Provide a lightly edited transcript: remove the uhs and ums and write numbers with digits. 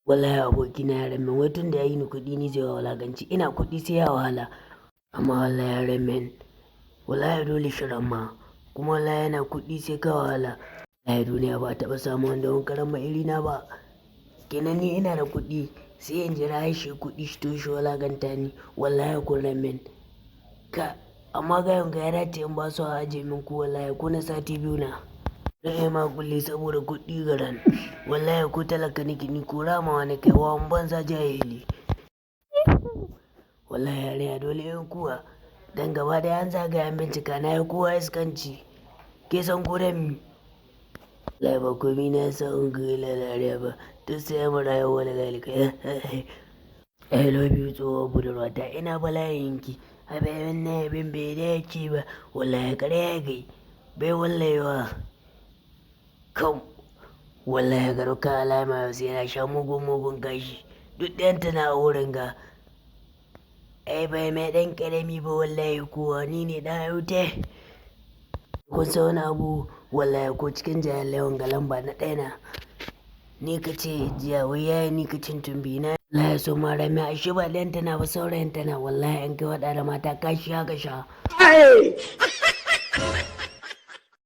Wallahi abokina ya ramen wai tun da ya yi ni kuɗi ni zai walaganci ina kuɗi sai ya wahala. Amma wallahi ya ramen wallahi dole shirin ma kuma wallahi yana kuɗi sai ka wahala. Wallahi duniya ba taɓa samu wanda wani karama irina ba. Kenan ni ina da kuɗi sai in jira shi kuɗi shi to shi walaganta ni wallahi kun ramen ka amma ga yanka ya dace in ba su aje min ku wallahi ko na sati biyu na. Na ma kulle saboda kuɗi garan wallahi ko talaka niki ni ko rama wani kai wa banza jahili. Wallahi yarinya dole in kuwa dan gaba da an zagaya an bincika na yi kowa iskanci ke san ko da mi. Wallahi ba komi na sa in ga lalariya ba duk sai mu rayuwa wani galika. I love you tsohuwar budurwata ina bala'in ki abin na abin bai dace ba wallahi kare ya gai bai wallahi wa kam wallahi garuka alama yau sai na sha mugun gashi duk ɗayanta na wurin ga ai bai mai ɗan ƙarami ba wallahi kuwa ni ne ɗan haute kun sa wani abu wallahi ko cikin jihar lewan ga lamba na ɗaya na ni ka ce jiya wai yayi ni ka cin tumbi na wallahi so ma rami a shi ba ɗayanta na ba saurayin ta na wallahi an kai waɗa da mata kashi haka sha.